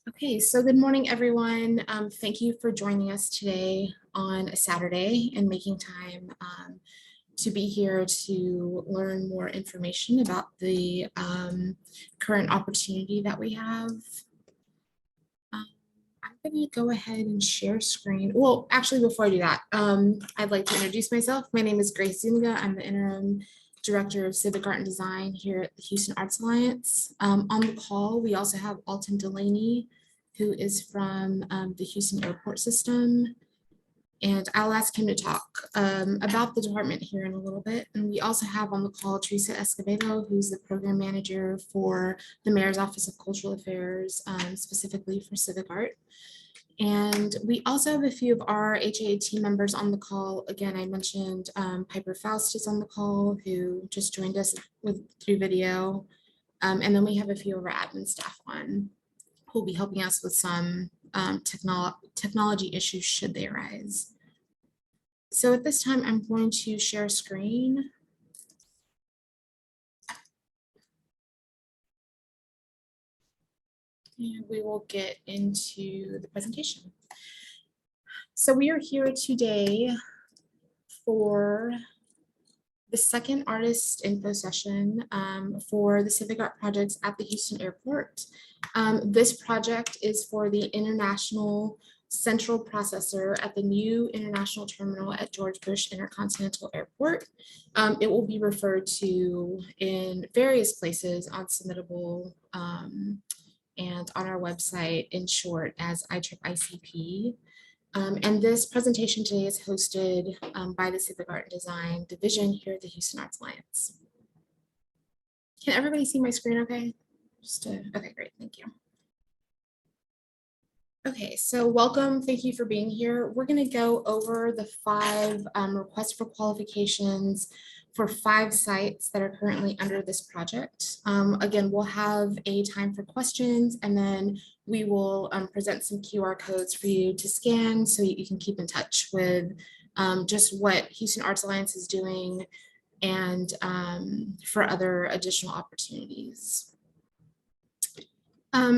Okay, so good morning, everyone. Thank you for joining us today on a Saturday and making time to be here to learn more information about the current opportunity that we have. I'm going to go ahead and share screen. Well, actually, before I do that, I'd like to introduce myself. My name is Grace Zuniga. I'm the interim Director of Civic Art and Design here at the Houston Arts Alliance. On the call, we also have Alton Delaney, who is from the Houston Airport System. And I'll ask him to talk about the department here in a little bit. And we also have on the call Teresa Escobedo, who's the program manager for the Mayor's Office of Cultural Affairs, specifically for Civic Art. And we also have a few of our HAA team members on the call. Again, I mentioned Piper Faust is on the call, who just joined us through video. And then we have a few of our admin staff on who will be helping us with some technology issues should they arise. So at this time, I'm going to share a screen. And we will get into the presentation. So we are here today for the second artist info session for the Civic Art projects at the Houston Airport. This project is for the International Central Processor at the new International Terminal at George Bush Intercontinental Airport. It will be referred to in various places on Submittable and on our website, in short, as ITRP. And this presentation today is hosted by the Civic Art and Design Division here at the Houston Arts Alliance. Can everybody see my screen okay? Okay, great, thank you. Okay, so welcome, thank you for being here. We're gonna go over the 5 requests for qualifications for 5 sites that are currently under this project. Again, we'll have a time for questions, and then we will present some QR codes for you to scan so you can keep in touch with just what Houston Arts Alliance is doing and for other additional opportunities.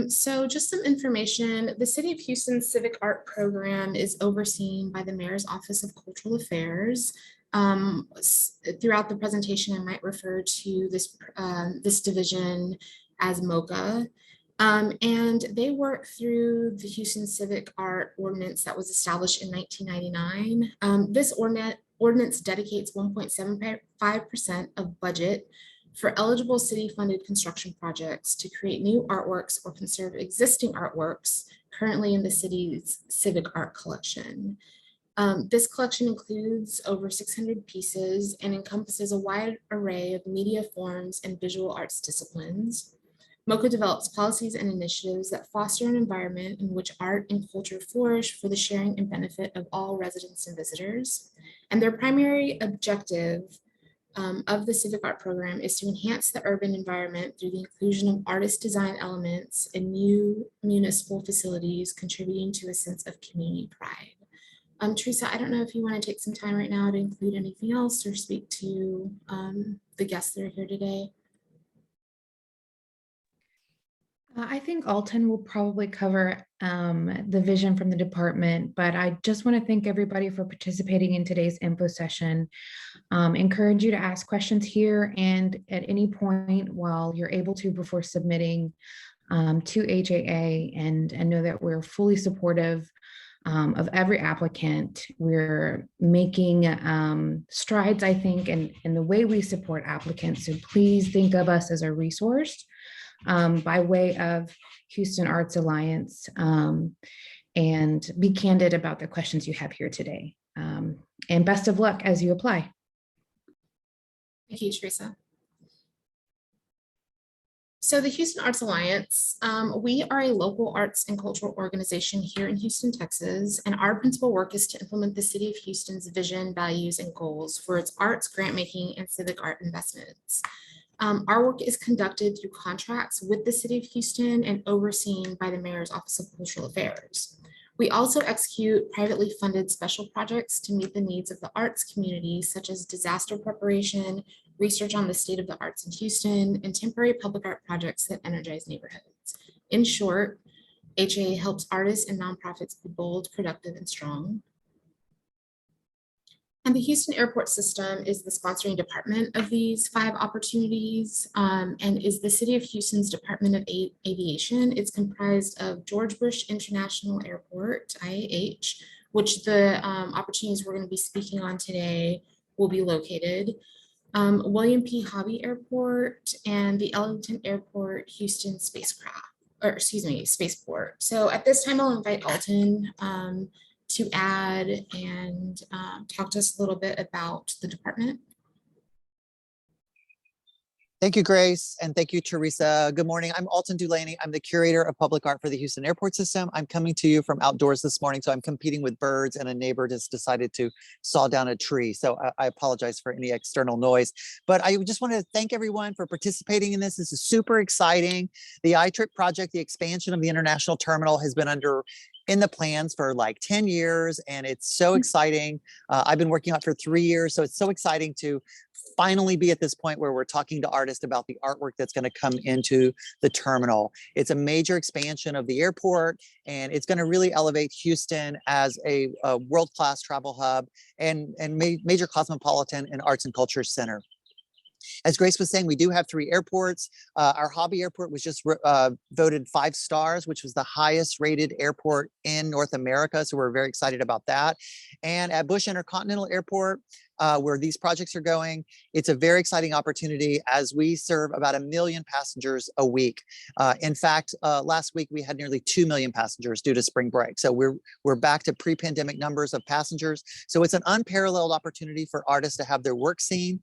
So just some information, the City of Houston Civic Art Program is overseen by the Mayor's Office of Cultural Affairs. Throughout the presentation, I might refer to this division as MOCA. And they work through the Houston Civic Art Ordinance that was established in 1999. This ordinance dedicates 1.75% of budget for eligible city-funded construction projects to create new artworks or conserve existing artworks currently in the city's civic art collection. This collection includes over 600 pieces and encompasses a wide array of media forms and visual arts disciplines. MOCA develops policies and initiatives that foster an environment in which art and culture flourish for the sharing and benefit of all residents and visitors. And their primary objective of the Civic Art Program is to enhance the urban environment through the inclusion of artist design elements in new municipal facilities, contributing to a sense of community pride. Teresa, I don't know if you want to take some time right now to include anything else or speak to the guests that are here today. I think Alton will probably cover the vision from the department, but I just want to thank everybody for participating in today's info session. Encourage you to ask questions here and at any point while you're able to before submitting to HAA, and know that we're fully supportive of every applicant. We're making strides, I think, in the way we support applicants. So please think of us as a resource by way of Houston Arts Alliance, and be candid about the questions you have here today. And best of luck as you apply. Thank you, Teresa. So the Houston Arts Alliance, we are a local arts and cultural organization here in Houston, Texas, and our principal work is to implement the City of Houston's vision, values, and goals for its arts, grant making, and civic art investments. Our work is conducted through contracts with the City of Houston and overseen by the Mayor's Office of Cultural Affairs. We also execute privately funded special projects to meet the needs of the arts community, such as disaster preparation, research on the state of the arts in Houston, and temporary public art projects that energize neighborhoods. In short, HA helps artists and nonprofits be bold, productive, and strong. And the Houston Airport System is the sponsoring department of these 5 opportunities, and is the City of Houston's Department of Aviation. It's comprised of George Bush International Airport, IAH, which the opportunities we're going to be speaking on today will be located. William P. Hobby Airport and the Ellington Airport Houston Spaceport. So at this time, I'll invite Alton to add and talk to us a little bit about the department. Thank you, Grace, and thank you, Teresa. Good morning. I'm Alton Dulaney. I'm the curator of public art for the Houston Airport System. I'm coming to you from outdoors this morning, so I'm competing with birds, and a neighbor just decided to saw down a tree. So I apologize for any external noise, but I just want to thank everyone for participating in this. This is super exciting. The ITRP project, the expansion of the international terminal, has been in the plans for like 10 years, and it's so exciting. I've been working on it for 3 years, so it's so exciting to finally be at this point where we're talking to artists about the artwork that's going to come into the terminal. It's a major expansion of the airport, and it's going to really elevate Houston as a world-class travel hub and major cosmopolitan and arts and culture center. As Grace was saying, we do have 3 airports. Our Hobby Airport was just voted 5 stars, which was the highest rated airport in North America. So we're very excited about that. And at Bush Intercontinental Airport, where these projects are going, it's a very exciting opportunity as we serve about 1 million passengers a week. In fact, last week we had nearly 2 million passengers due to spring break. So we're back to pre-pandemic numbers of passengers. So it's an unparalleled opportunity for artists to have their work seen.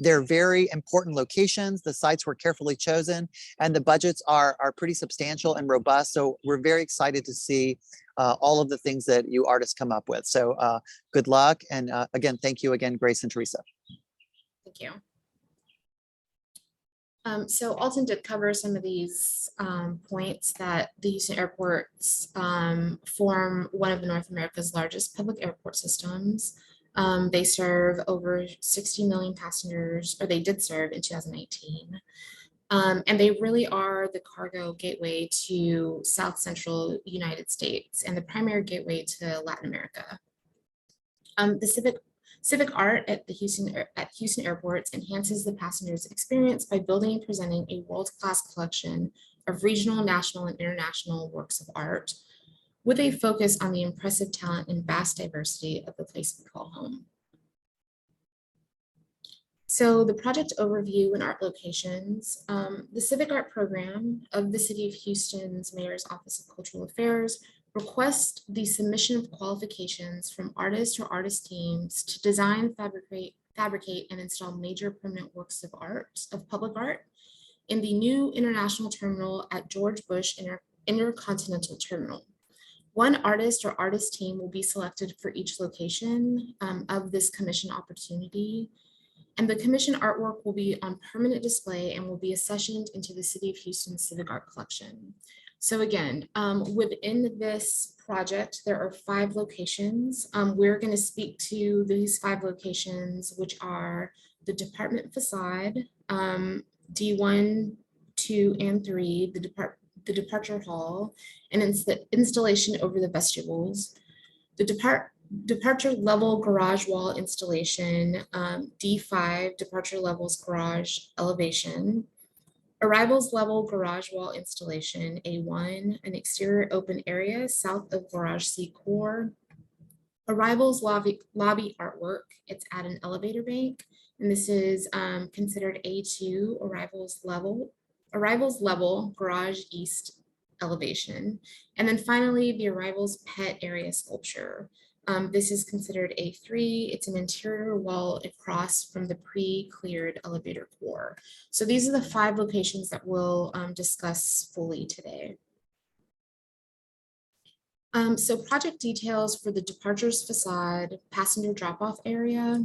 They're very important locations. The sites were carefully chosen, and the budgets are pretty substantial and robust. So we're very excited to see all of the things that you artists come up with. So good luck. And again, thank you again, Grace and Teresa. Thank you. So Alton did cover some of these points that the Houston airports form one of North America's largest public airport systems. They serve over 60 million passengers, or they did serve in 2019. And they really are the cargo gateway to South Central United States and the primary gateway to Latin America. The civic art at Houston airports enhances the passenger's experience by building and presenting a world-class collection of regional, national, and international works of art, with a focus on the impressive talent and vast diversity of the place we call home. So the project overview and art locations. The Civic Art Program of the City of Houston's Mayor's Office of Cultural Affairs requests the submission of qualifications from artists or artist teams to design, fabricate, and install major permanent works of art, of public art, in the new international terminal at George Bush Intercontinental Terminal. One artist or artist team will be selected for each location of this commission opportunity. And the commission artwork will be on permanent display and will be accessioned into the City of Houston's Civic Art Collection. So again, within this project, there are 5 locations. We're going to speak to these 5 locations, which are the department facade, D1, 2, and 3, the departure hall, and the installation over the vestibules, the departure level garage wall installation, D5, departure levels garage elevation, arrivals level garage wall installation, A1, an exterior open area south of garage C core, arrivals lobby artwork, it's at an elevator bank, and this is considered A2, arrivals level garage east elevation. And then finally, the arrivals pet area sculpture. This is considered A3. It's an interior wall across from the pre-cleared elevator core. So these are the 5 locations that we'll discuss fully today. So project details for the departures facade, passenger drop-off area.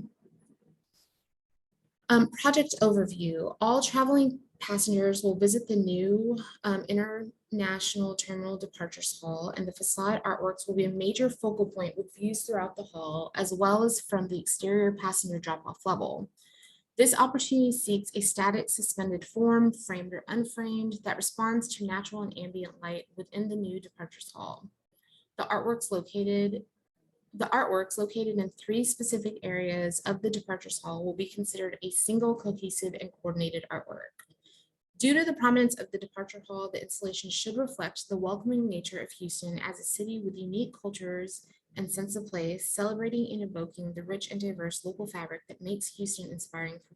Project overview. All traveling passengers will visit the new international terminal departures hall, and the facade artworks will be a major focal point with views throughout the hall, as well as from the exterior passenger drop-off level. This opportunity seeks a static suspended form, framed or unframed, that responds to natural and ambient light within the new departures hall. The artworks located in 3 specific areas of the departures hall will be considered a single cohesive and coordinated artwork. Due to the prominence of the departure hall, the installation should reflect the welcoming nature of Houston as a city with unique cultures and sense of place, celebrating and evoking the rich and diverse local fabric that makes Houston inspiring for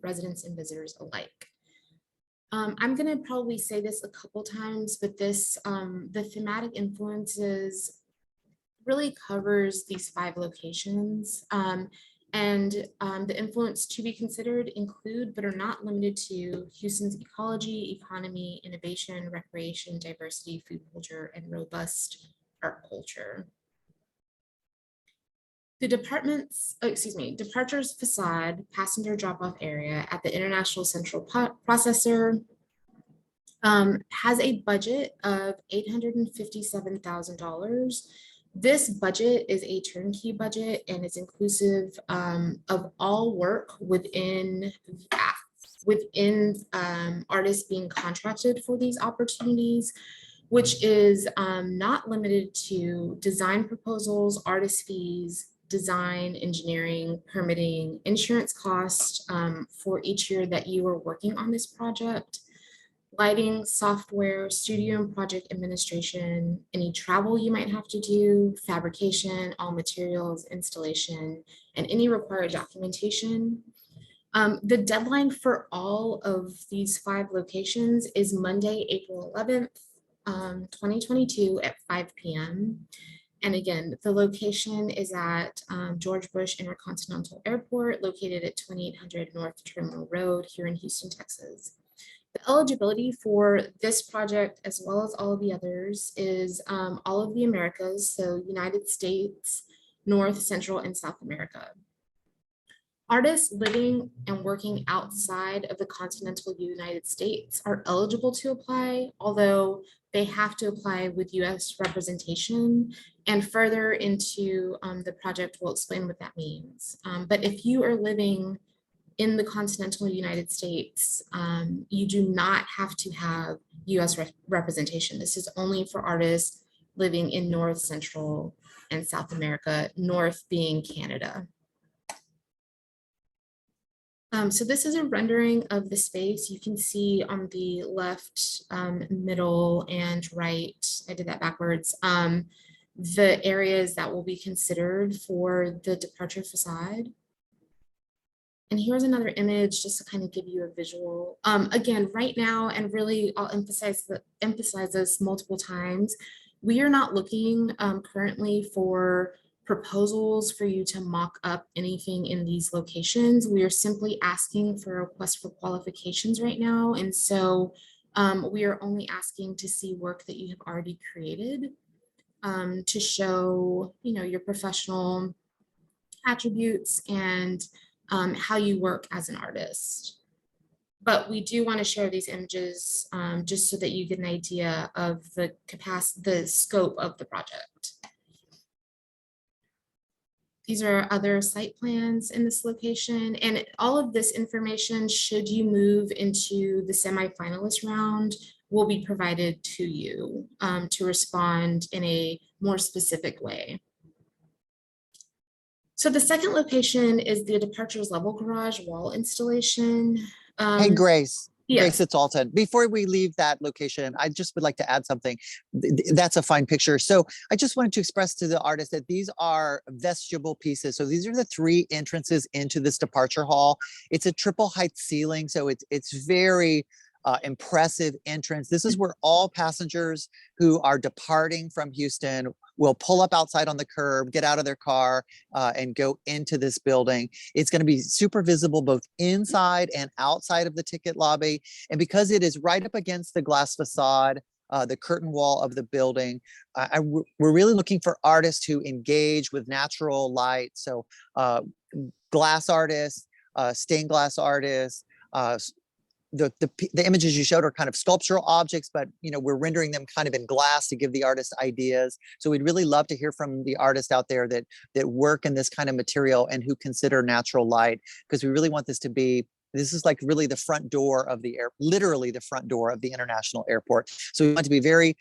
residents and visitors alike. I'm going to probably say this a couple times, but the thematic influences really covers these 5 locations. The influence to be considered include, but are not limited to, Houston's ecology, economy, innovation, recreation, diversity, food culture, and robust art culture. The departures facade passenger drop-off area at the International Central Processor has a budget of $857,000. This budget is a turnkey budget and is inclusive of all work within artists being contracted for these opportunities, which is not limited to design proposals, artist fees, design, engineering, permitting, insurance costs for each year that you are working on this project, lighting, software, studio and project administration, any travel you might have to do, fabrication, all materials, installation, and any required documentation. The deadline for all of these 5 locations is Monday, April 11th, 2022 at 5 p.m. And again, the location is at George Bush Intercontinental Airport, located at 2800 North Terminal Road here in Houston, Texas. The eligibility for this project, as well as all of the others, is all of the Americas, so United States, North, Central, and South America. Artists living and working outside of the continental United States are eligible to apply, although they have to apply with US representation, and further into the project will explain what that means. But if you are living in the continental United States, you do not have to have US representation. This is only for artists living in North, Central, and South America, North being Canada. So this is a rendering of the space. You can see on the left, middle, and right, I did that backwards, the areas that will be considered for the departure facade. And here's another image just to kind of give you a visual. Again, right now, and really I'll emphasize this multiple times, we are not looking currently for proposals for you to mock up anything in these locations. We are simply asking for a request for qualifications right now. And so we are only asking to see work that you have already created to show, your professional attributes and how you work as an artist. But we do want to share these images just so that you get an idea of the scope of the project. These are other site plans in this location, and all of this information, should you move into the semi-finalist round, will be provided to you to respond in a more specific way. So the second location is the departures level garage wall installation. Hey, Grace. Yes. Grace, it's Alton. Before we leave that location, I just would like to add something. That's a fine picture. So I just wanted to express to the artist that these are vestibule pieces. So these are the 3 entrances into this departure hall. It's a triple height ceiling, so it's very impressive entrance. This is where all passengers who are departing from Houston will pull up outside on the curb, get out of their car, and go into this building. It's going to be super visible both inside and outside of the ticket lobby. And because it is right up against the glass facade, the curtain wall of the building, we're really looking for artists who engage with natural light. So glass artists, stained glass artists, the images you showed are kind of sculptural objects, but we're rendering them kind of in glass to give the artist ideas. So we'd really love to hear from the artists out there that work in this kind of material and who consider natural light, because we really want this to be, this is like really the front door of the literally the front door of the international airport. So we want to be very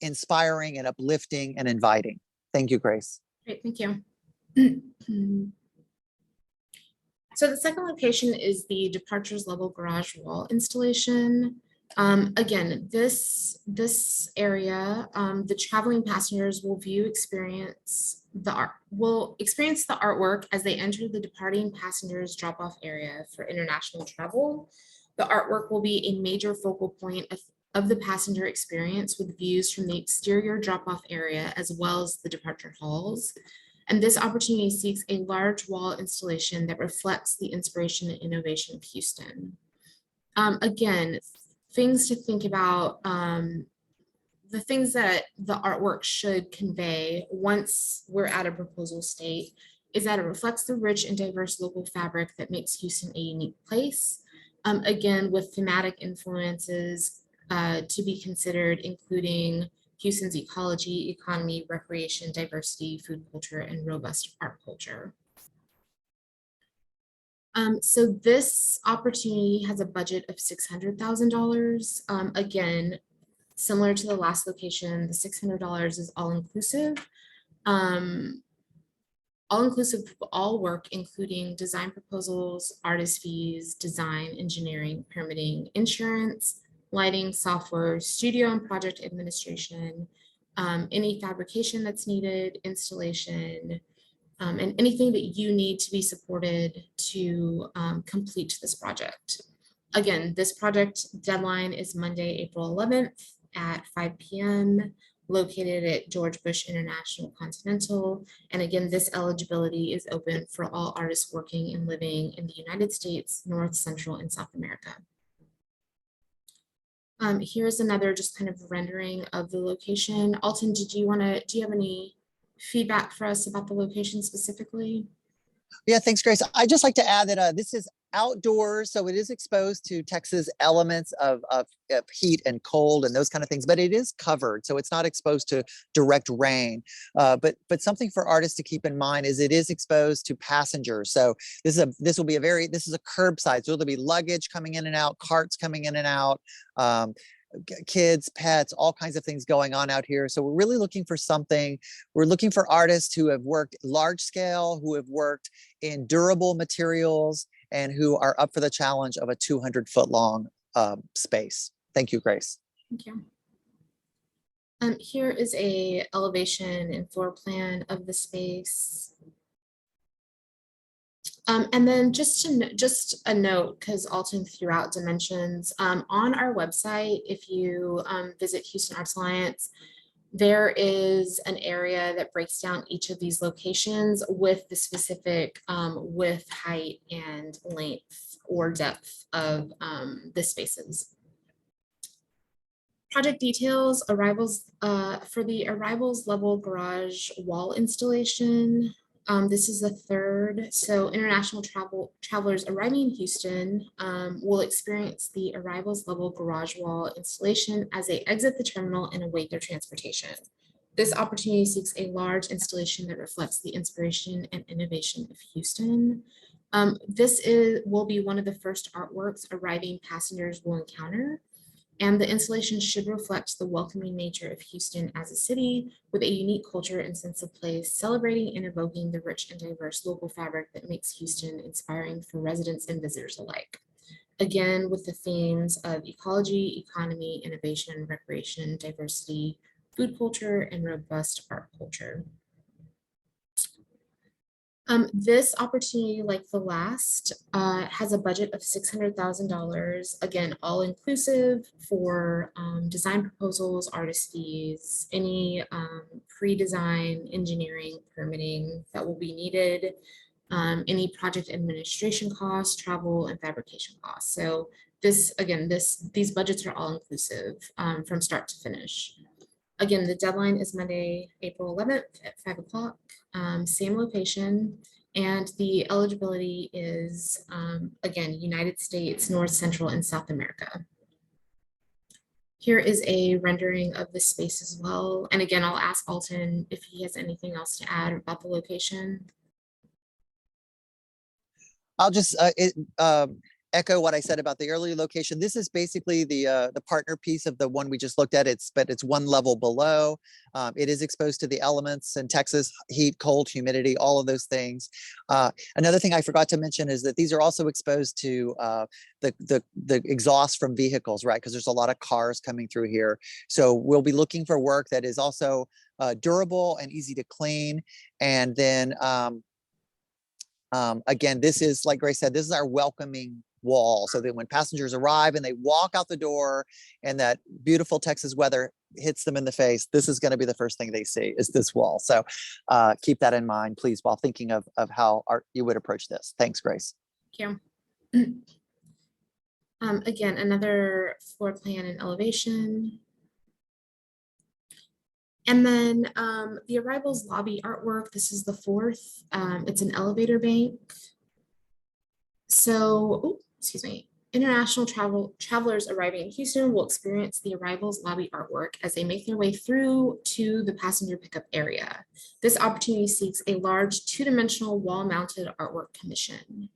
inspiring and uplifting and inviting. Thank you, Grace. Great, thank you. So the second location is the departures level garage wall installation. Again, this area, the traveling passengers will experience the artwork as they enter the departing passengers drop-off area for international travel. The artwork will be a major focal point of the passenger experience, with views from the exterior drop-off area as well as the departure halls. And this opportunity seeks a large wall installation that reflects the inspiration and innovation of Houston. Again, things to think about, the things that the artwork should convey once we're at a proposal state is that it reflects the rich and diverse local fabric that makes Houston a unique place. Again, with thematic influences to be considered, including Houston's ecology, economy, recreation, diversity, food culture, and robust art culture. So this opportunity has a budget of $600,000. Again, similar to the last location, the $600 is all-inclusive. All-inclusive of all work, including design proposals, artist fees, design, engineering, permitting, insurance, lighting, software, studio and project administration, any fabrication that's needed, installation, and anything that you need to be supported to complete this project. Again, this project deadline is Monday, April 11th at 5 p.m. located at George Bush Intercontinental Continental. And again, this eligibility is open for all artists working and living in the United States, North, Central, and South America. Here's another just kind of rendering of the location. Alton, do you have any feedback for us about the location specifically? Yeah, thanks, Grace. I'd just like to add that this is outdoors, so it is exposed to Texas elements of heat and cold and those kind of things, but it is covered, so it's not exposed to direct rain. But something for artists to keep in mind is it is exposed to passengers. So this is a curbside, so there'll be luggage coming in and out, carts coming in and out. Kids, pets, all kinds of things going on out here. So we're really looking for something. We're looking for artists who have worked large scale, who have worked in durable materials, and who are up for the challenge of a 200-foot long space. Thank you, Grace. Thank you. Here is a elevation and floor plan of the space. And then just a note, because Alton threw out dimensions, on our website, if you visit Houston Arts Alliance, there is an area that breaks down each of these locations with the specific width, height, and length or depth of the spaces. Project details, arrivals, for the arrivals level garage wall installation. This is the third. So international travelers arriving in Houston will experience the arrivals level garage wall installation as they exit the terminal and await their transportation. This opportunity seeks a large installation that reflects the inspiration and innovation of Houston. This will be one of the first artworks arriving passengers will encounter. And the installation should reflect the welcoming nature of Houston as a city with a unique culture and sense of place, celebrating and evoking the rich and diverse local fabric that makes Houston inspiring for residents and visitors alike. Again, with the themes of ecology, economy, innovation, recreation, diversity, food culture, and robust art culture. This opportunity, like the last, has a budget of $600,000, again, all inclusive for design proposals, artist fees, any pre-design engineering permitting that will be needed, any project administration costs, travel, and fabrication costs. So this, again, these budgets are all inclusive from start to finish. Again, the deadline is Monday, April 11th at 5 o'clock, same location. And the eligibility is, again, United States, North, Central, and South America. Here is a rendering of the space as well. And again, I'll ask Alton if he has anything else to add about the location. I'll just echo what I said about the earlier location. This is basically the partner piece of the one we just looked at. But it's one level below. It is exposed to the elements in Texas: heat, cold, humidity, all of those things. Another thing I forgot to mention is that these are also exposed to the exhaust from vehicles, right? Because there's a lot of cars coming through here. So we'll be looking for work that is also durable and easy to clean. And then again, this is, like Grace said, this is our welcoming wall, so that when passengers arrive and they walk out the door and that beautiful Texas weather hits them in the face, this is going to be the first thing they see, is this wall. So keep that in mind, please, while thinking of how you would approach this. Thanks, Grace. Thank you. Again, another floor plan and elevation. And then the arrivals lobby artwork, this is the fourth. It's an elevator bank. So, excuse me, international travelers arriving in Houston will experience the arrivals lobby artwork as they make their way through to the passenger pickup area. This opportunity seeks a large two-dimensional wall-mounted artwork commission.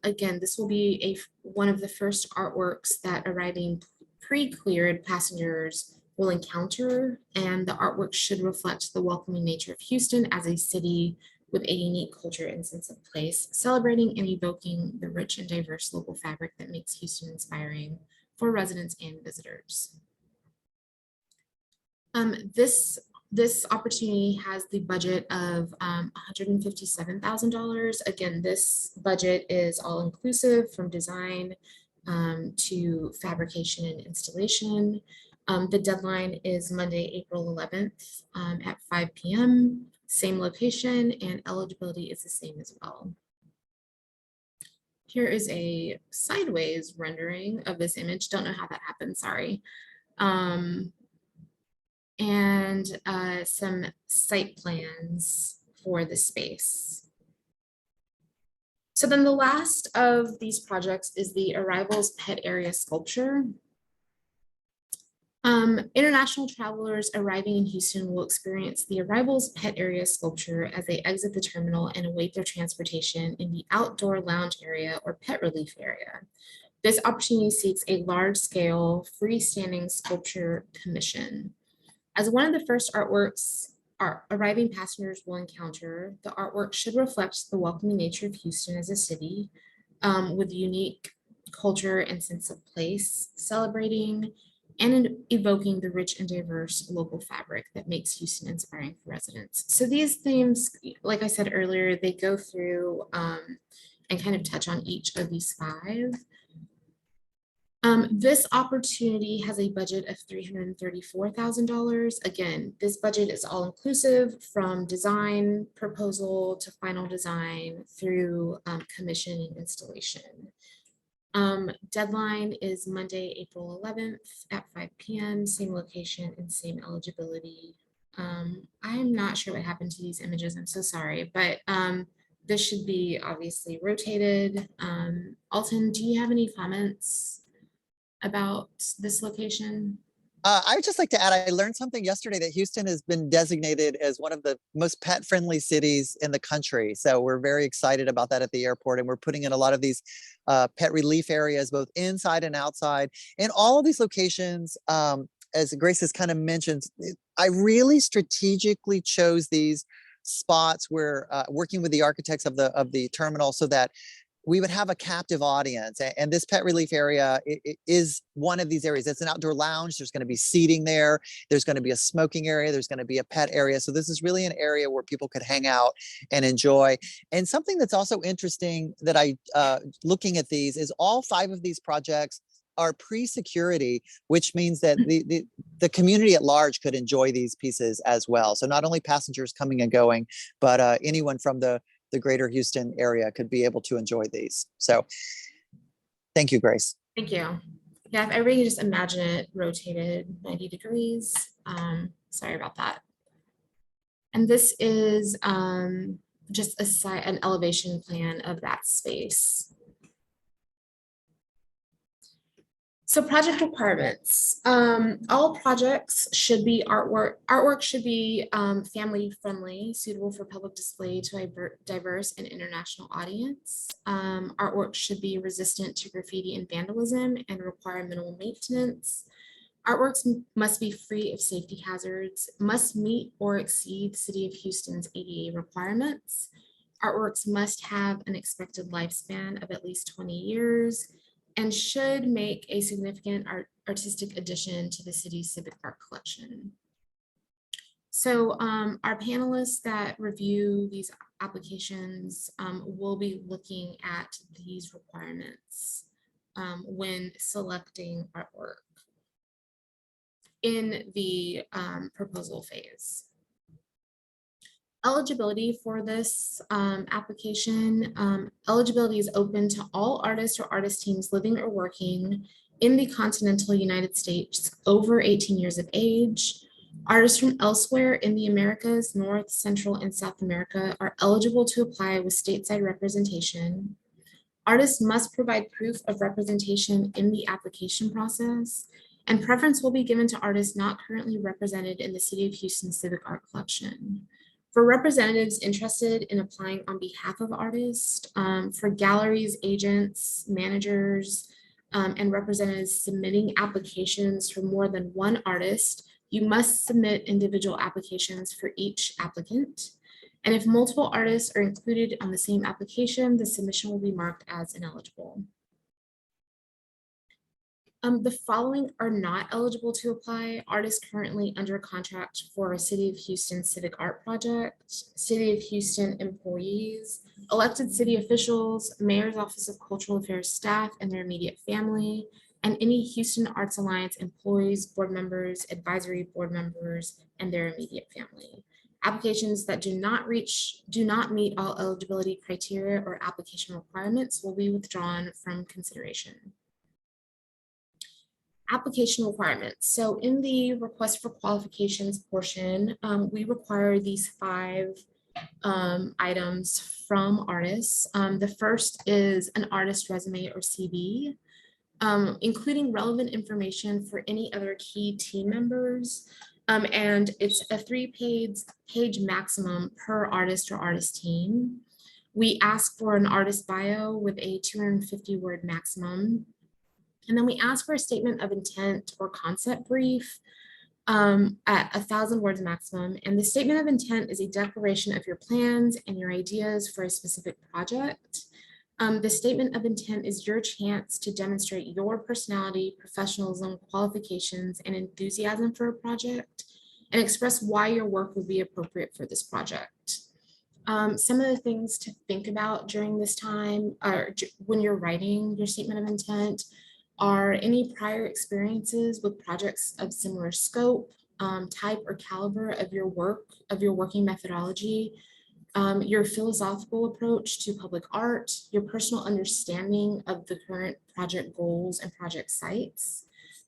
Again, this will be one of the first artworks that arriving pre-cleared passengers will encounter, and the artwork should reflect the welcoming nature of Houston as a city with a unique culture and sense of place, celebrating and evoking the rich and diverse local fabric that makes Houston inspiring for residents and visitors. This opportunity has the budget of $157,000. Again, this budget is all inclusive from design to fabrication and installation. The deadline is Monday, April 11th at 5 p.m. Same location, and eligibility is the same as well. Here is a sideways rendering of this image. Don't know how that happened, sorry. And some site plans for the space. So then the last of these projects is the Arrivals Pet Area Sculpture. International travelers arriving in Houston will experience the Arrivals Pet Area Sculpture as they exit the terminal and await their transportation in the outdoor lounge area or pet relief area. This opportunity seeks a large-scale freestanding sculpture commission. As one of the first artworks arriving passengers will encounter, the artwork should reflect the welcoming nature of Houston as a city with unique culture and sense of place, celebrating and evoking the rich and diverse local fabric that makes Houston inspiring for residents. So these themes, like I said earlier, they go through and kind of touch on each of these five. This opportunity has a budget of $334,000. Again, this budget is all inclusive from design proposal to final design through commission and installation. Deadline is Monday, April 11th at 5 p.m. Same location and same eligibility. I'm not sure what happened to these images. I'm so sorry, but this should be obviously rotated. Alton, do you have any comments about this location? I would just like to add, I learned something yesterday that Houston has been designated as one of the most pet-friendly cities in the country. So we're very excited about that at the airport. And we're putting in a lot of these pet relief areas, both inside and outside. And all of these locations, as Grace has kind of mentioned, I really strategically chose these spots where working with the architects of the terminal so that we would have a captive audience. And this pet relief area is one of these areas. It's an outdoor lounge. There's going to be seating there. There's going to be a smoking area. There's going to be a pet area. So this is really an area where people could hang out and enjoy. And something that's also interesting that looking at these is all five of these projects are pre-security, which means that the community at large could enjoy these pieces as well. So not only passengers coming and going, but anyone from the greater Houston area could be able to enjoy these. So thank you, Grace. Thank you. Yeah, if everybody can just imagine it rotated 90 degrees. Sorry about that. And this is just an elevation plan of that space. So project requirements. All projects should be artwork should be family friendly, suitable for public display to a diverse and international audience. Artwork should be resistant to graffiti and vandalism and require minimal maintenance. Artworks must be free of safety hazards, must meet or exceed the City of Houston's ADA requirements. Artworks must have an expected lifespan of at least 20 years and should make a significant artistic addition to the city's civic art collection. So our panelists that review these applications will be looking at these requirements when selecting artwork in the proposal phase. Eligibility for this application. Eligibility is open to all artists or artist teams living or working in the continental United States over 18 years of age. Artists from elsewhere in the Americas, North, Central, and South America are eligible to apply with stateside representation. Artists must provide proof of representation in the application process, and preference will be given to artists not currently represented in the City of Houston Civic Art Collection. For representatives interested in applying on behalf of artists, for galleries, agents, managers, and representatives submitting applications for more than one artist, you must submit individual applications for each applicant. And if multiple artists are included on the same application, the submission will be marked as ineligible. The following are not eligible to apply: artists currently under contract for a City of Houston Civic Art Project, City of Houston employees, elected city officials, Mayor's Office of Cultural Affairs staff and their immediate family, and any Houston Arts Alliance employees, board members, advisory board members, and their immediate family. Applications that do not meet all eligibility criteria or application requirements will be withdrawn from consideration. Application requirements. So in the request for qualifications portion, we require these 5 items from artists. The first is an artist resume or CV, including relevant information for any other key team members. And it's a 3-page maximum per artist or artist team. We ask for an artist bio with a 250-word maximum. And then we ask for a statement of intent or concept brief at 1,000 words maximum. And the statement of intent is a declaration of your plans and your ideas for a specific project. The statement of intent is your chance to demonstrate your personality, professionalism, qualifications, and enthusiasm for a project, and express why your work would be appropriate for this project. Some of the things to think about during this time, or when you're writing your statement of intent, are any prior experiences with projects of similar scope, type, or caliber of your work, of your working methodology, your philosophical approach to public art, your personal understanding of the current project goals and project sites,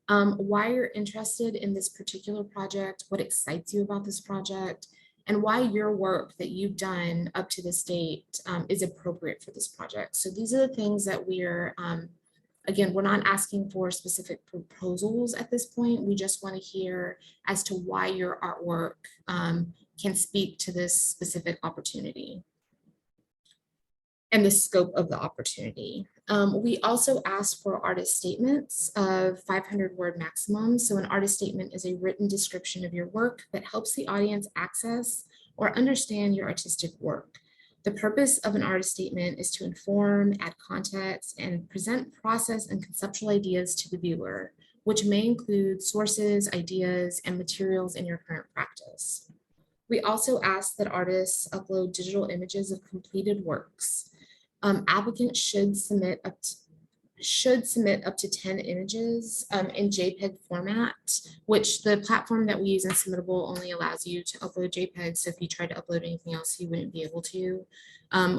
why you're interested in this particular project, what excites you about this project, and why your work that you've done up to this date is appropriate for this project. So these are the things that we're again, we're not asking for specific proposals at this point. We just want to hear as to why your artwork can speak to this specific opportunity and the scope of the opportunity. We also ask for artist statements of 500-word maximum. So an artist statement is a written description of your work that helps the audience access or understand your artistic work. The purpose of an artist statement is to inform, add context, and present process and conceptual ideas to the viewer, which may include sources, ideas, and materials in your current practice. We also ask that artists upload digital images of completed works. Applicants should submit up to 10 images in JPEG format, which the platform that we use in Submittable only allows you to upload JPEG. So if you tried to upload anything else, you wouldn't be able to,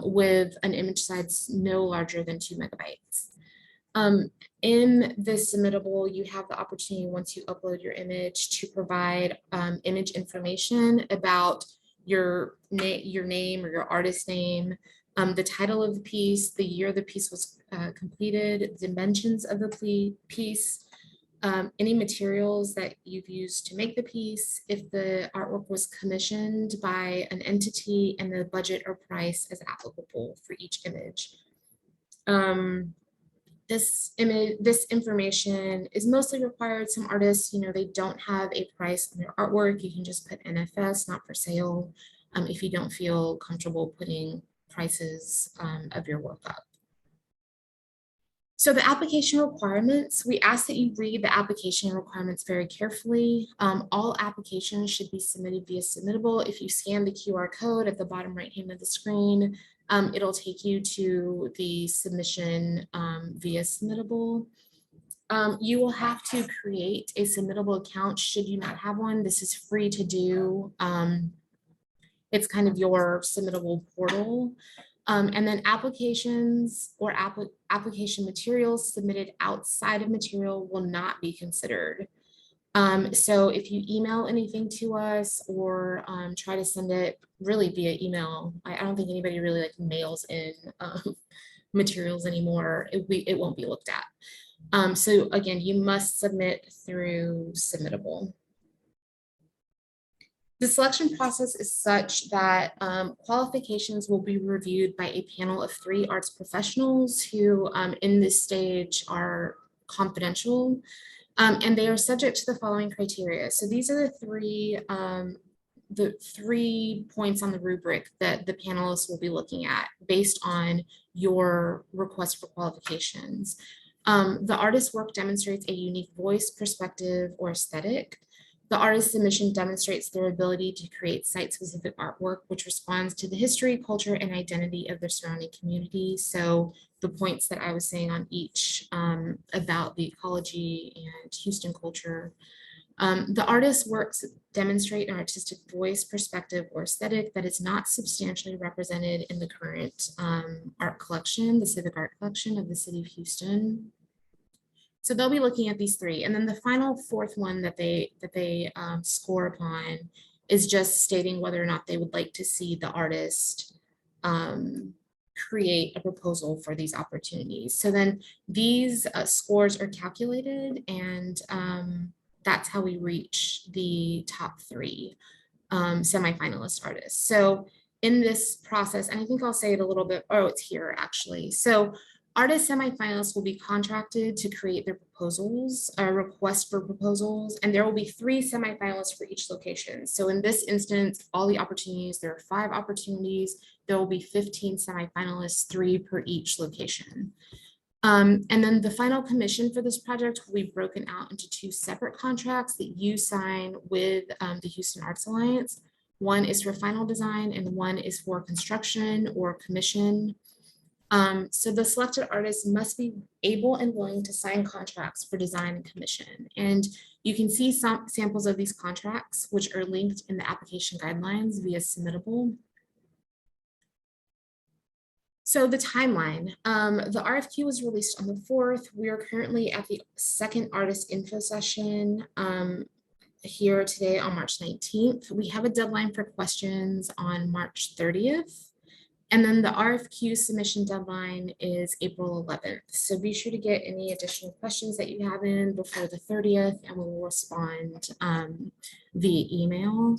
with an image size no larger than 2 megabytes. In this Submittable, you have the opportunity, once you upload your image, to provide image information about your name or your artist name, the title of the piece, the year the piece was completed, dimensions of the piece, any materials that you've used to make the piece, if the artwork was commissioned by an entity, and the budget or price as applicable for each image. This information is mostly required. Some artists, they don't have a price on their artwork. You can just put NFS, not for sale, if you don't feel comfortable putting prices of your work up. So the application requirements, we ask that you read the application requirements very carefully. All applications should be submitted via Submittable. If you scan the QR code at the bottom right hand of the screen, it'll take you to the submission via Submittable. You will have to create a Submittable account should you not have one. This is free to do. It's kind of your Submittable portal. And then applications or application materials submitted outside of material will not be considered. So if you email anything to us or try to send it really via email, I don't think anybody really mails in materials anymore. It won't be looked at. So again, you must submit through Submittable. The selection process is such that qualifications will be reviewed by a panel of 3 arts professionals who in this stage are confidential, and they are subject to the following criteria. So these are the three points on the rubric that the panelists will be looking at based on your request for qualifications. The artist's work demonstrates a unique voice, perspective, or aesthetic. The artist's submission demonstrates their ability to create site-specific artwork, which responds to the history, culture, and identity of their surrounding community. So the points that I was saying on each about the ecology and Houston culture. The artist's works demonstrate an artistic voice, perspective, or aesthetic that is not substantially represented in the current art collection, the Civic Art Collection of the City of Houston. So they'll be looking at these 3. And then the final 4th one that they score upon is just stating whether or not they would like to see the artist create a proposal for these opportunities. So then these scores are calculated, and that's how we reach the top 3 semifinalist artists. So in this process, and I think I'll say it a little bit, oh, it's here actually. So artist semifinalists will be contracted to create their proposals, request for proposals, and there will be 3 semifinalists for each location. So in this instance, all the opportunities, there are 5 opportunities, there will be 15 semifinalists, 3 per each location. And then the final commission for this project will be broken out into 2 separate contracts that you sign with the Houston Arts Alliance. One is for final design and one is for construction or commission. So the selected artists must be able and willing to sign contracts for design and commission. And you can see some samples of these contracts, which are linked in the application guidelines via Submittable. So the timeline, the RFQ was released on the 4th. We are currently at the 2nd artist info session here today on March 19th. We have a deadline for questions on March 30th. And then the RFQ submission deadline is April 11th. So be sure to get any additional questions that you have in before the 30th, and we will respond via email.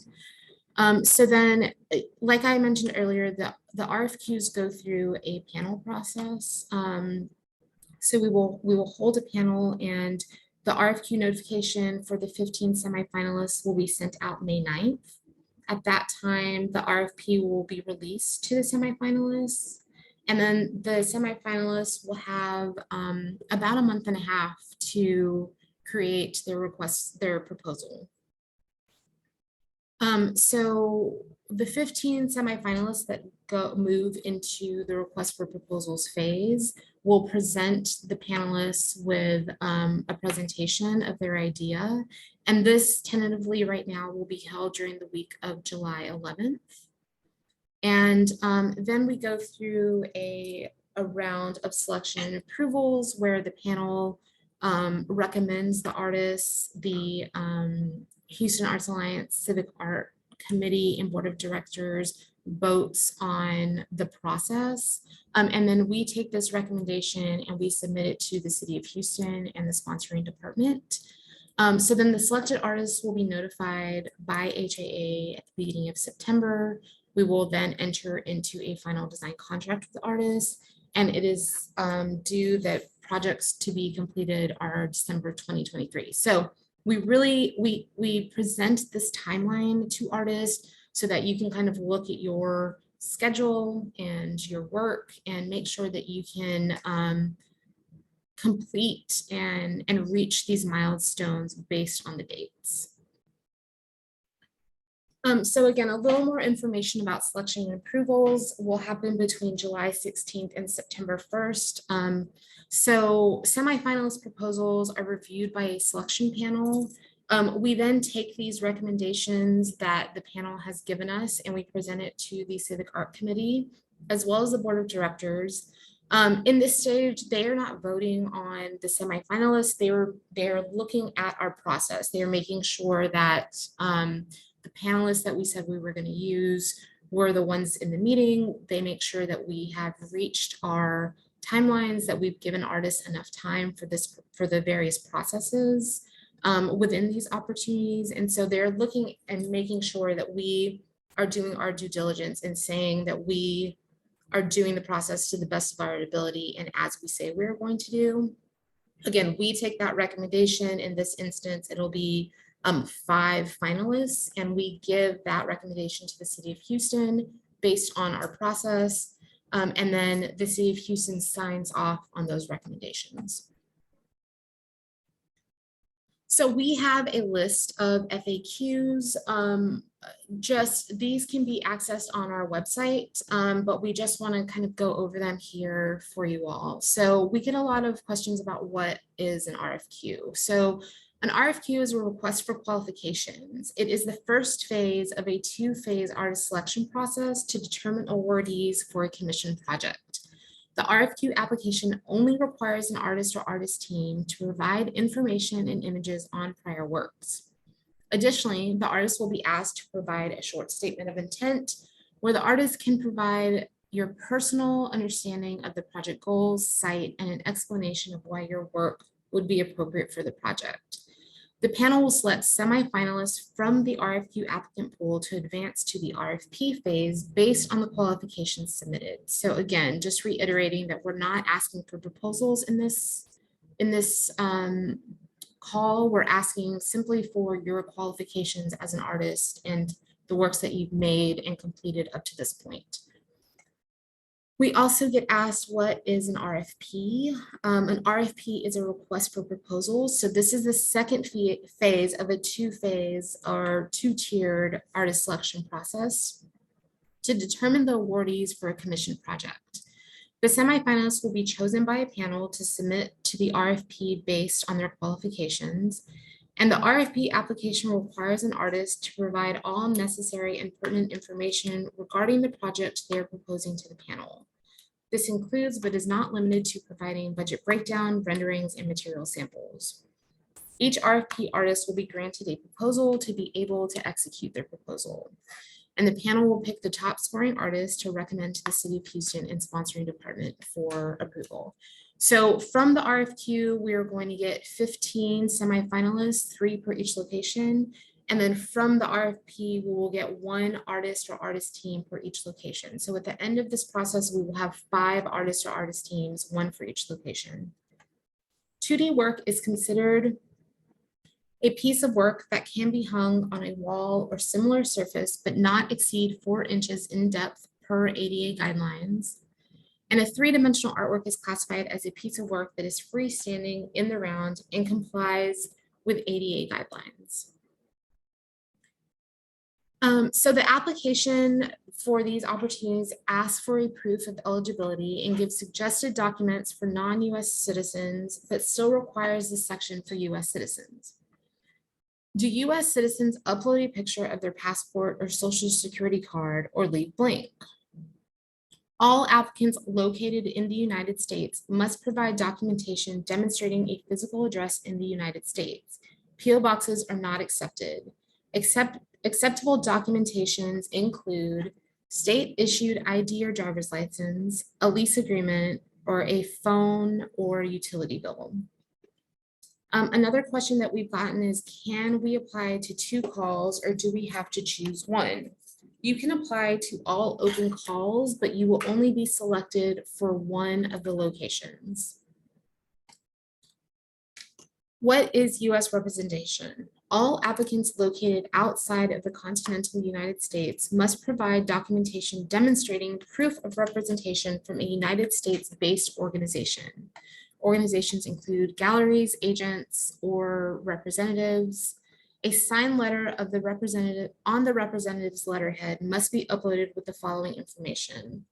So then, like I mentioned earlier, the RFQs go through a panel process. So we will hold a panel, and the RFQ notification for the 15 semifinalists will be sent out May 9th. At that time, the RFP will be released to the semifinalists, and then the semifinalists will have about a month and a half to create their proposal. So the 15 semifinalists that move into the request for proposals phase will present the panelists with a presentation of their idea. And this tentatively right now will be held during the week of July 11th. And then we go through a round of selection and approvals where the panel recommends the artists, the Houston Arts Alliance Civic Art committee and board of directors votes on the process. And then we take this recommendation and we submit it to the city of Houston and the sponsoring department. So then the selected artists will be notified by HAA at the beginning of September. We will then enter into a final design contract with the artist, and it is due that projects to be completed are December 2023. So we present this timeline to artists so that you can kind of look at your schedule and your work and make sure that you can complete and reach these milestones based on the dates. So again, a little more information about selection and approvals will happen between July 16th and September 1st. So semifinalist proposals are reviewed by a selection panel. We then take these recommendations that the panel has given us and we present it to the Civic Art Committee, as well as the Board of Directors. In this stage, they are not voting on the semifinalists. They're looking at our process. They're making sure that the panelists that we said we were going to use were the ones in the meeting. They make sure that we have reached our timelines, that we've given artists enough time for the various processes within these opportunities. And so they're looking and making sure that we are doing our due diligence and saying that we are doing the process to the best of our ability and as we say we're going to do. Again, we take that recommendation. In this instance, it'll be 5 finalists, and we give that recommendation to the city of Houston based on our process. And then the city of Houston signs off on those recommendations. So we have a list of FAQs. Just these can be accessed on our website, but we just want to kind of go over them here for you all. So we get a lot of questions about what is an RFQ. So an RFQ is a request for qualifications. It is the first phase of a 2-phase artist selection process to determine awardees for a commissioned project. The RFQ application only requires an artist or artist team to provide information and images on prior works. Additionally, the artist will be asked to provide a short statement of intent where the artist can provide your personal understanding of the project goals, site, and an explanation of why your work would be appropriate for the project. The panel will select semifinalists from the RFQ applicant pool to advance to the RFP phase based on the qualifications submitted. So again, just reiterating that we're not asking for proposals in this call. We're asking simply for your qualifications as an artist and the works that you've made and completed up to this point. We also get asked, what is an RFP? An RFP is a request for proposals. So this is the second phase of a 2-phase or 2-tiered artist selection process to determine the awardees for a commissioned project. The semifinalists will be chosen by a panel to submit to the RFP based on their qualifications. And the RFP application requires an artist to provide all necessary and pertinent information regarding the project they are proposing to the panel. This includes, but is not limited to, providing budget breakdown, renderings, and material samples. Each RFP artist will be granted a proposal to be able to execute their proposal. And the panel will pick the top scoring artist to recommend to the City of Houston and sponsoring department for approval. So from the RFQ, we are going to get 15 semifinalists, 3 per each location. And then from the RFP, we will get 1 artist or artist team for each location. So at the end of this process, we will have 5 artist or artist teams, 1 for each location. 2D work is considered a piece of work that can be hung on a wall or similar surface, but not exceed 4 inches in depth per ADA guidelines. And a 3-dimensional artwork is classified as a piece of work that is freestanding in the round and complies with ADA guidelines. So the application for these opportunities asks for a proof of eligibility and gives suggested documents for non-US citizens, but still requires this section for US citizens. Do US citizens upload a picture of their passport or social security card or leave blank? All applicants located in the United States must provide documentation demonstrating a physical address in the United States. PO boxes are not accepted. Acceptable documentations include state-issued ID or driver's license, a lease agreement, or a phone or utility bill. Another question that we've gotten is, can we apply to 2 calls or do we have to choose one? You can apply to all open calls, but you will only be selected for one of the locations. What is U.S. representation? All applicants located outside of the continental United States must provide documentation demonstrating proof of representation from a United States-based organization. Organizations include galleries, agents, or representatives. A signed letter of the representative on the representative's letterhead must be uploaded with the following information: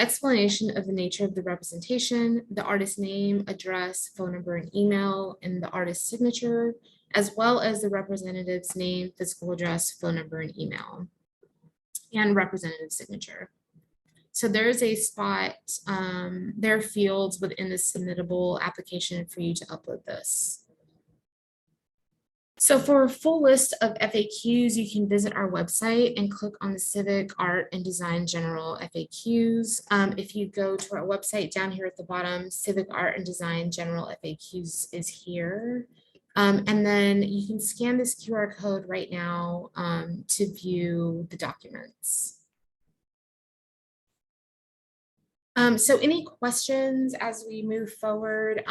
explanation of the nature of the representation, the artist's name, address, phone number, and email, and the artist's signature, as well as the representative's name, physical address, phone number, and email, and representative signature. So there's a spot, there are fields within the submittable application for you to upload this. So for a full list of FAQs, you can visit our website and click on the Civic Art and Design General FAQs. If you go to our website down here at the bottom, Civic Art and Design General FAQs is here. And then you can scan this QR code right now to view the documents. So any questions as we move forward?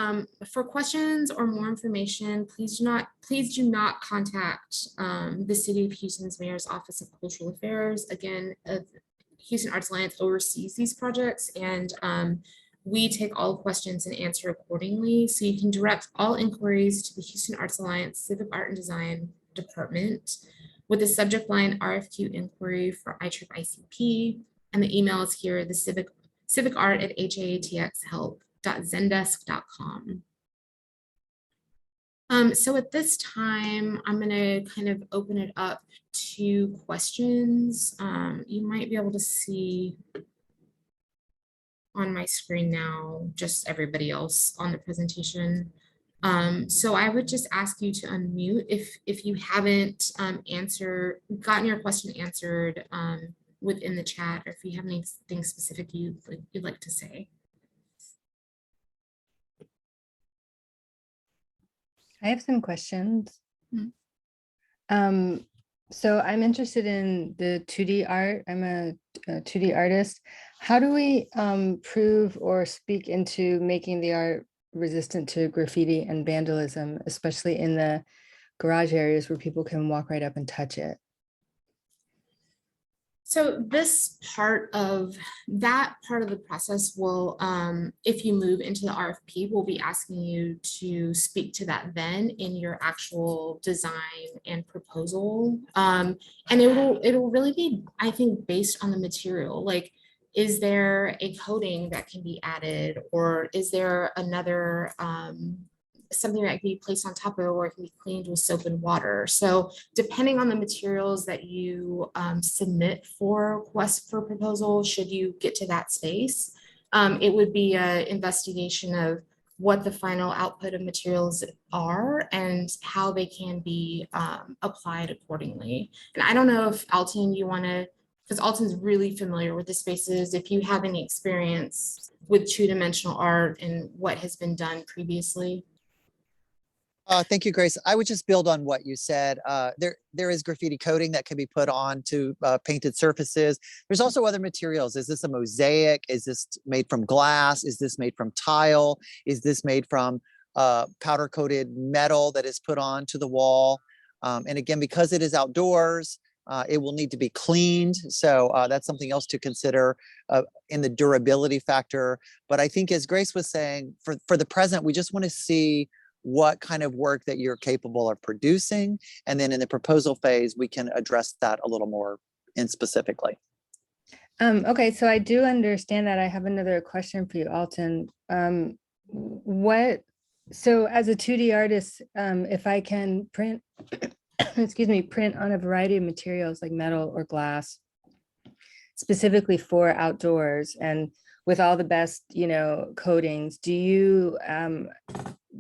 For questions or more information, please do not contact the City of Houston's Mayor's Office of Cultural Affairs. Again, Houston Arts Alliance oversees these projects, and we take all questions and answer accordingly. So you can direct all inquiries to the Houston Arts Alliance Civic Art and Design Department with the subject line RFQ inquiry for ITRP ICP, and the email is here, the civicart@haatxhelp.zendesk.com. So at this time, I'm going to kind of open it up to questions. You might be able to see on my screen now, just everybody else on the presentation. So I would just ask you to unmute if you haven't gotten your question answered within the chat, or if you have anything specific you'd like to say. I have some questions. Mm-hmm. So I'm interested in the 2D art. I'm a 2D artist. How do we prove or speak into making the art resistant to graffiti and vandalism, especially in the garage areas where people can walk right up and touch it? So this part of the process will, if you move into the RFP, we'll be asking you to speak to that then in your actual design and proposal. And it'll really be, I think, based on the material. Like, is there a coating that can be added, or is there another something that can be placed on top of it, or it can be cleaned with soap and water? So depending on the materials that you submit for request for proposal, should you get to that space, it would be an investigation of what the final output of materials are and how they can be applied accordingly. And I don't know if Alton, you want to, because Alton's really familiar with the spaces, if you have any experience with two-dimensional art and what has been done previously. Thank you, Grace. I would just build on what you said. There is graffiti coating that can be put on to painted surfaces. There's also other materials. Is this a mosaic? Is this made from glass? Is this made from tile? Is this made from powder coated metal that is put onto the wall? And again, because it is outdoors, it will need to be cleaned. So that's something else to consider in the durability factor. But I think, as Grace was saying, for the present, we just want to see what kind of work that you're capable of producing. And then in the proposal phase, we can address that a little more specifically. Okay, so I do understand that. I have another question for you, Alton. So as a 2D artist, if I can print, excuse me, print on a variety of materials like metal or glass, specifically for outdoors and with all the best, coatings,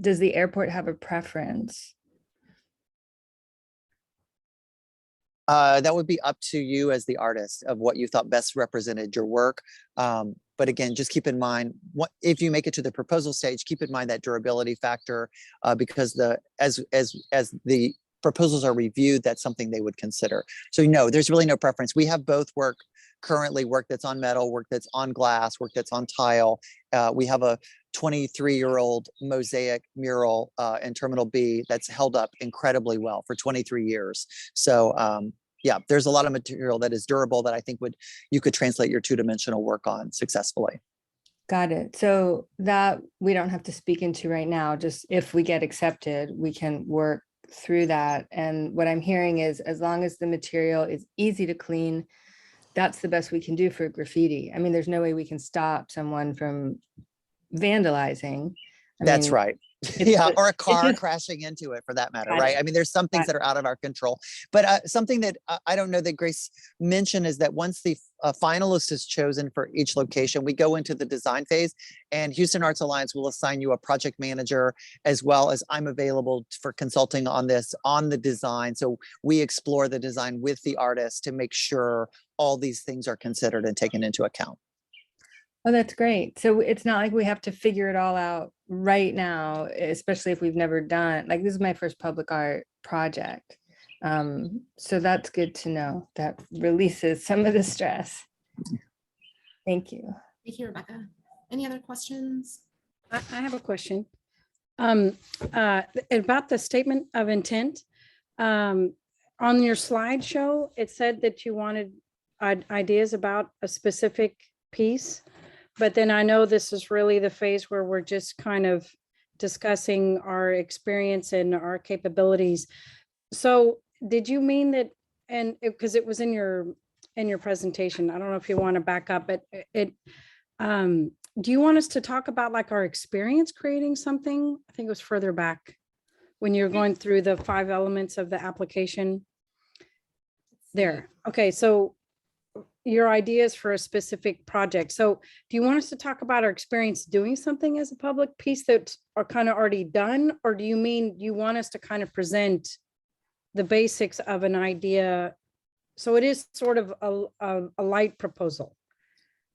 does the airport have a preference? That would be up to you as the artist of what you thought best represented your work. But again, just keep in mind, if you make it to the proposal stage, keep in mind that durability factor, because as the proposals are reviewed, that's something they would consider. So no, there's really no preference. We have both currently work that's on metal, work that's on glass, work that's on tile. We have a 23-year-old mosaic mural in Terminal B that's held up incredibly well for 23 years. So yeah, there's a lot of material that is durable that I think you could translate your two-dimensional work on successfully. Got it. So that we don't have to speak into right now, just if we get accepted, we can work through that. And what I'm hearing is as long as the material is easy to clean, that's the best we can do for graffiti. I mean, there's no way we can stop someone from vandalizing. That's right. Yeah, or a car just, crashing into it for that matter, Got right? it. I mean, there's some things that are out of our control, but something that I don't know that Grace mentioned is that once the finalist is chosen for each location, we go into the design phase, and Houston Arts Alliance will assign you a project manager, as well as I'm available for consulting on the design. So we explore the design with the artist to make sure all these things are considered and taken into account. Oh, that's great. So it's not like we have to figure it all out right now, especially if we've never done, like this is my first public art project. So that's good to know. That releases some of the stress. Thank you. Thank you, Rebecca. Any other questions? I have a question. About the statement of intent. On your slideshow, it said that you wanted ideas about a specific piece. But then I know this is really the phase where we're just kind of discussing our experience and our capabilities. So did you mean that, and because it was in your presentation, I don't know if you want to back up, but do you want us to talk about like our experience creating something? I think it was further back when you're going through the 5 elements of the application there. Okay, so your ideas for a specific project. So do you want us to talk about our experience doing something as a public piece that are kind of already done? Or do you mean you want us to kind of present the basics of an idea? So it is sort of a light proposal.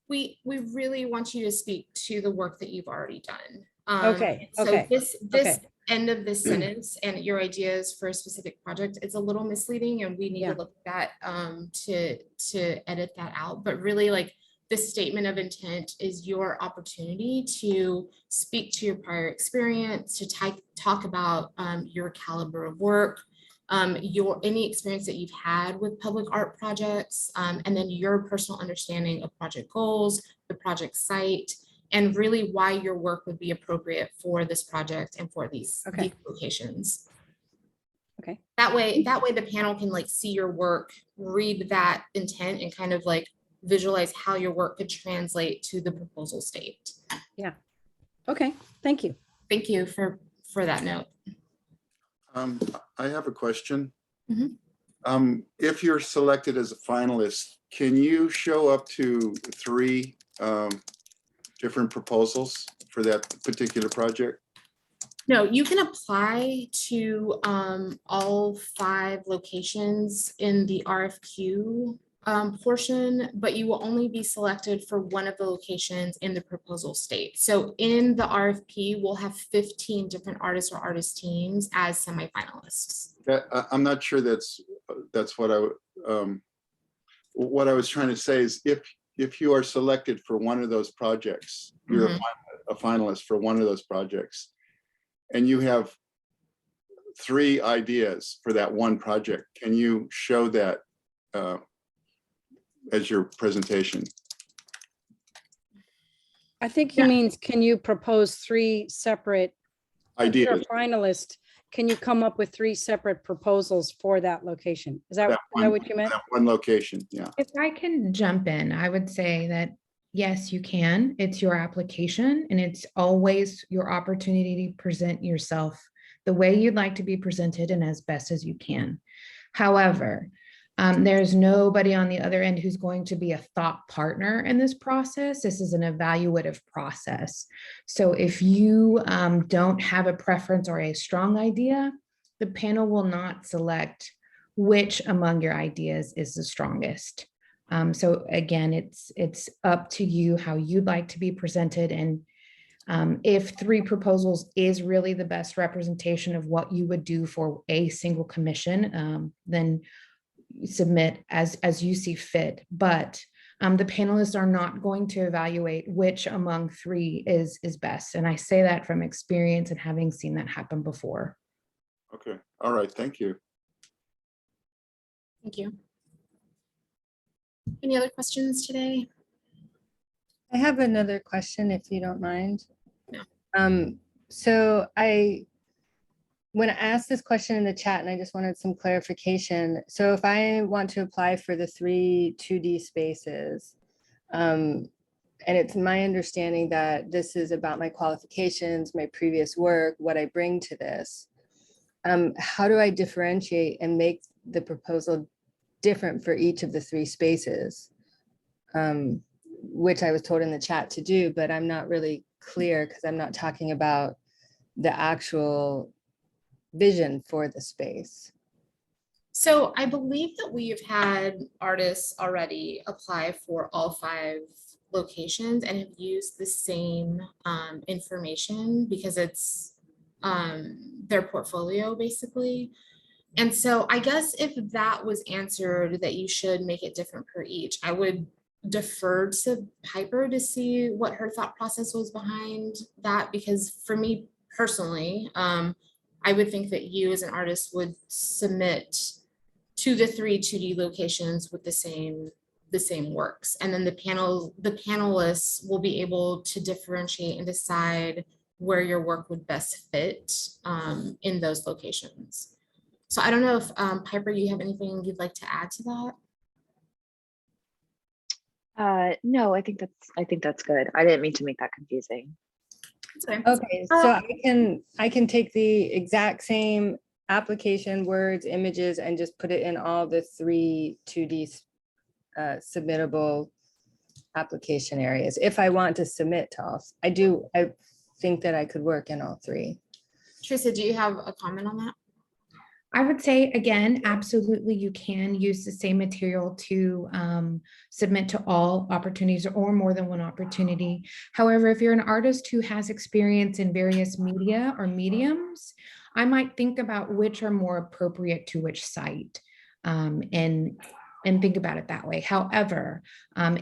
We really want you to speak to the work that you've already done. Okay, So okay, this okay. end of this sentence and your ideas for a specific project, it's a little misleading, and we need to look at that to edit that out. But really, like, this statement of intent is your opportunity to speak to your prior experience, to talk about your caliber of work, any experience that you've had with public art projects, and then your personal understanding of project goals, the project site, and really why your work would be appropriate for this project and for these locations. Okay. That way the panel can like see your work, read that intent, and kind of like visualize how your work could translate to the proposal state. Yeah. Okay. Thank you. Thank you for that note. I have a question. Mm-hmm. If you're selected as a finalist, can you show up to 3 different proposals for that particular project? No, you can apply to all 5 locations in the RFQ portion, but you will only be selected for one of the locations in the proposal state. So in the RFP, we'll have 15 different artists or artist teams as semifinalists. I'm not sure that's what I was trying to say is if you are selected for one of those projects, you're a finalist for one of those projects, and you have 3 ideas for that one project, can you show that as your presentation? I think he means, can you propose 3 separate Ideas. If you're a finalist, can you come up with 3 separate proposals for that location? Is that what you meant? That one location, yeah. If I can jump in, I would say that yes, you can. It's your application, and it's always your opportunity to present yourself the way you'd like to be presented and as best as you can. However, there's nobody on the other end who's going to be a thought partner in this process. This is an evaluative process. So if you don't have a preference or a strong idea, the panel will not select which among your ideas is the strongest. So again, it's up to you how you'd like to be presented. And if 3 proposals is really the best representation of what you would do for a single commission, then submit as you see fit. But the panelists are not going to evaluate which among 3 is best. And I say that from experience and having seen that happen before. Okay, all right, thank you. Thank you. Any other questions today? I have another question if you don't mind. No. So when I asked this question in the chat, and I just wanted some clarification. So if I want to apply for the 3 2D spaces, and it's my understanding that this is about my qualifications, my previous work, what I bring to this, how do I differentiate and make the proposal different for each of the 3 spaces? Which I was told in the chat to do, but I'm not really clear because I'm not talking about the actual vision for the space. So I believe that we've had artists already apply for all 5 locations and have used the same information because it's their portfolio basically. And so I guess if that was answered that you should make it different per each, I would defer to Piper to see what her thought process was behind that, because for me personally, I would think that you as an artist would submit to the 3 2D locations with the same works. And then the panelists will be able to differentiate and decide where your work would best fit in those locations. So I don't know if Piper, you have anything you'd like to add to that? No, I think that's good. I didn't mean to make that confusing. Okay, so I can take the exact same application, words, images, and just put it in all the 3 2D submittable application areas. If I want to submit to all, I think that I could work in all 3. Teresa, do you have a comment on that? I would say, again, absolutely, you can use the same material to submit to all opportunities or more than one opportunity. However, if you're an artist who has experience in various media or mediums, I might think about which are more appropriate to which site and think about it that way. However,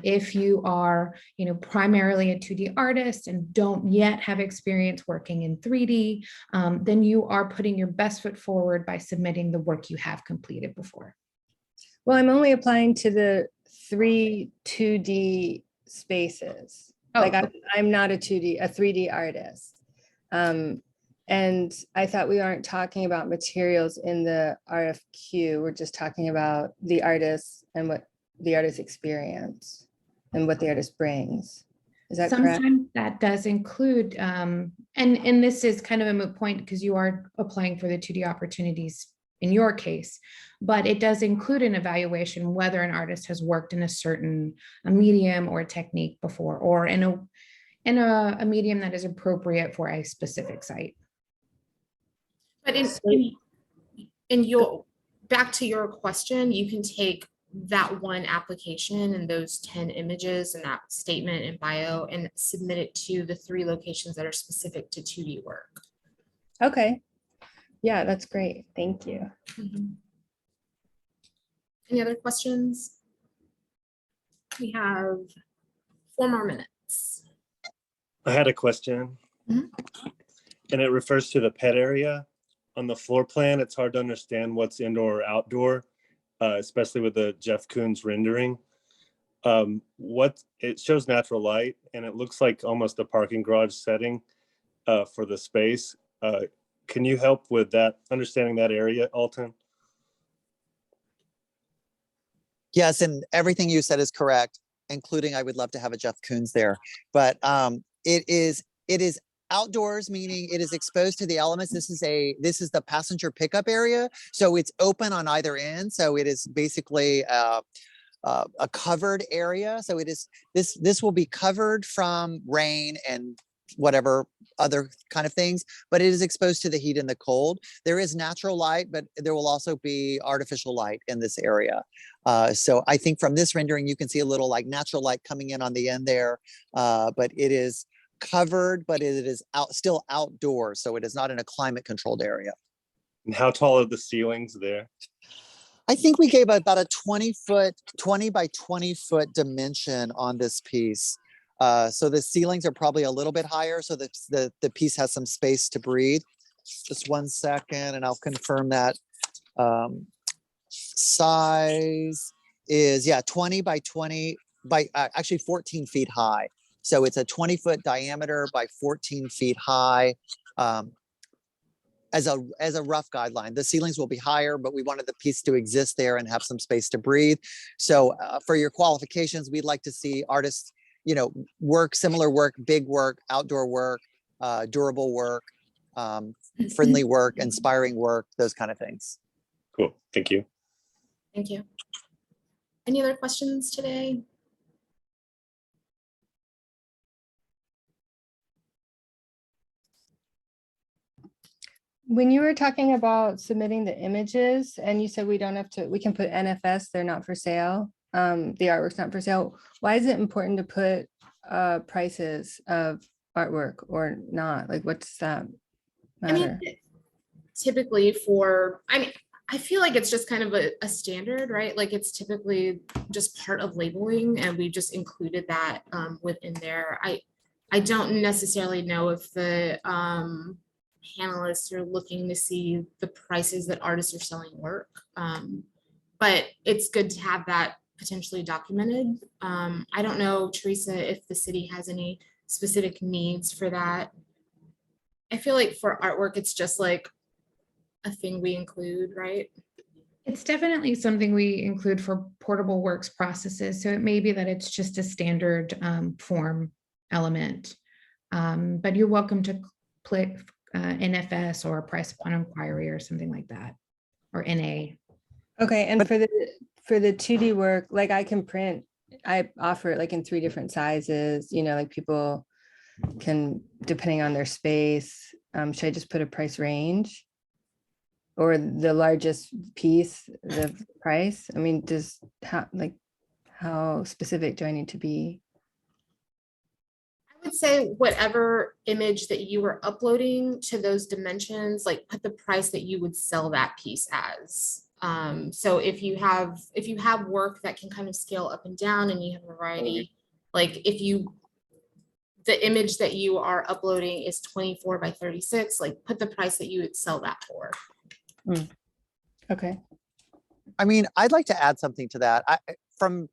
if you are, primarily a 2D artist and don't yet have experience working in 3D, then you are putting your best foot forward by submitting the work you have completed before. Well, I'm only applying to the 3 2D spaces. Oh. Like I'm not a 3D artist. And I thought we aren't talking about materials in the RFQ. We're just talking about the artists and what the artist experience and what the artist brings. Is that correct? Sometimes that does include, and this is kind of a moot point because you are applying for the 2D opportunities in your case, but it does include an evaluation whether an artist has worked in a medium or a technique before, or in a medium that is appropriate for a specific site. But in your, back to your question, you can take that one application and those 10 images and that statement and bio and submit it to the 3 locations that are specific to 2D work. Okay. Yeah, that's great. Thank you. Mm-hmm. Any other questions? We have 4 more minutes. I had a question. Mhm. And it refers to the pet area. On the floor plan, it's hard to understand what's indoor or outdoor, especially with the Jeff Koons rendering. It shows natural light, and it looks like almost a parking garage setting for the space. Can you help with that, understanding that area, Alton? Yes, and everything you said is correct, including I would love to have a Jeff Koons there. But it is outdoors, meaning it is exposed to the elements. This is the passenger pickup area, so it's open on either end. So it is basically a covered area. So it is this will be covered from rain and whatever other kind of things, but it is exposed to the heat and the cold. There is natural light, but there will also be artificial light in this area. So I think from this rendering, you can see a little like natural light coming in on the end there, but it is covered, but it is still outdoors. So it is not in a climate controlled area. And how tall are the ceilings there? I think we gave about a 20 by 20 foot dimension on this piece. So the ceilings are probably a little bit higher, so that the piece has some space to breathe. Just 1 second, and I'll confirm that. Size is, yeah, 20 by 20 by actually 14 feet high. So it's a 20-foot diameter by 14 feet high. As a rough guideline, the ceilings will be higher, but we wanted the piece to exist there and have some space to breathe. So for your qualifications, we'd like to see artists, you know, work, similar work, big work, outdoor work, durable work, friendly work, inspiring work, those kind of things. Cool, thank you. Thank you. Any other questions today? When you were talking about submitting the images and you said we don't have to, we can put NFS, they're not for sale. The artwork's not for sale. Why is it important to put prices of artwork or not? Like, what's that matter? I mean, typically I feel like it's just kind of a standard, right? Like it's typically just part of labeling, and we just included that within there. I don't necessarily know if the panelists are looking to see the prices that artists are selling work, but it's good to have that potentially documented. I don't know, Teresa, if the city has any specific needs for that. I feel like for artwork, it's just like a thing we include, right? It's definitely something we include for portable works processes. So it may be that it's just a standard form element, but you're welcome to click NFS or price upon inquiry or something like that, or NA. Okay, and for the 2D work, like I can print, I offer it like in 3 different sizes, you know, like people can, depending on their space, should I just put a price range? Or the largest piece, the price? I mean, how specific do I need to be? I would say whatever image that you are uploading to those dimensions, like put the price that you would sell that piece as. So if you have work that can kind of scale up and down and you have a variety, like the image that you are uploading is 24 by 36, like put the price that you would sell that for. Okay. I mean, I'd like to add something to that. From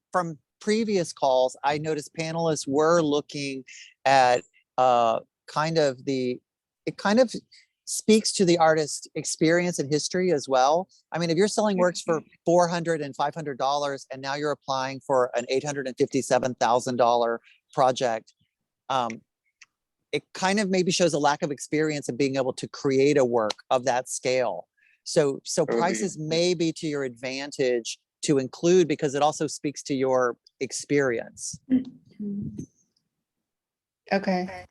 previous calls, I noticed panelists were looking at it kind of speaks to the artist's experience and history as well. I mean, if you're selling works for $400 and $500 and now you're applying for an $857,000 project, it kind of maybe shows a lack of experience in being able to create a work of that scale. So prices may be to your advantage to include, because it also speaks to your experience. Okay.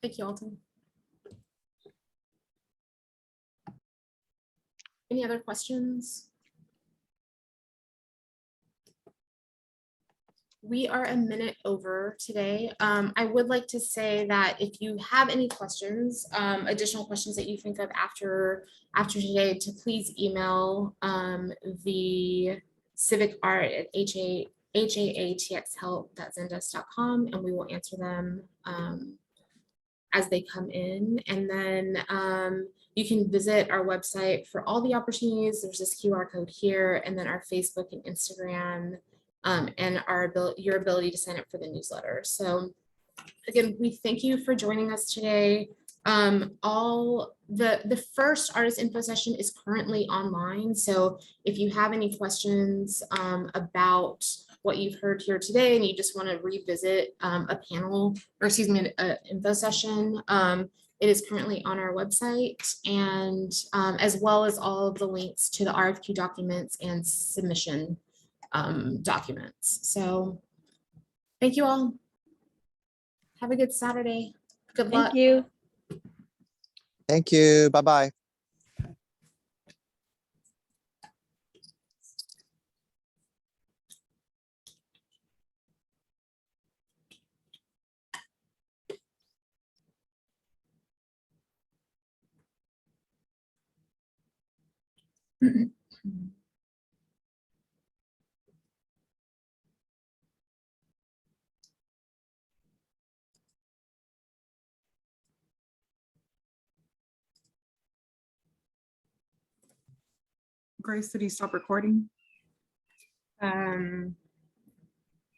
Thank you, Alton. Any other questions? We are a minute over today. I would like to say that if you have any questions, additional questions that you think of after today, to please email the civic art at haatxhelp.zendesk.com, and we will answer them as they come in. And then you can visit our website for all the opportunities. There's this QR code here, and then our Facebook and Instagram, and your ability to sign up for the newsletter. So again, we thank you for joining us today. The first artist info session is currently online. So if you have any questions about what you've heard here today and you just want to revisit a panel, or excuse me, an info session, it is currently on our website, and as well as all of the links to the RFQ documents and submission documents. So thank you all. Have a good Saturday. Good luck. Thank you. Thank you. Bye-bye. Grace, did he stop recording? Um,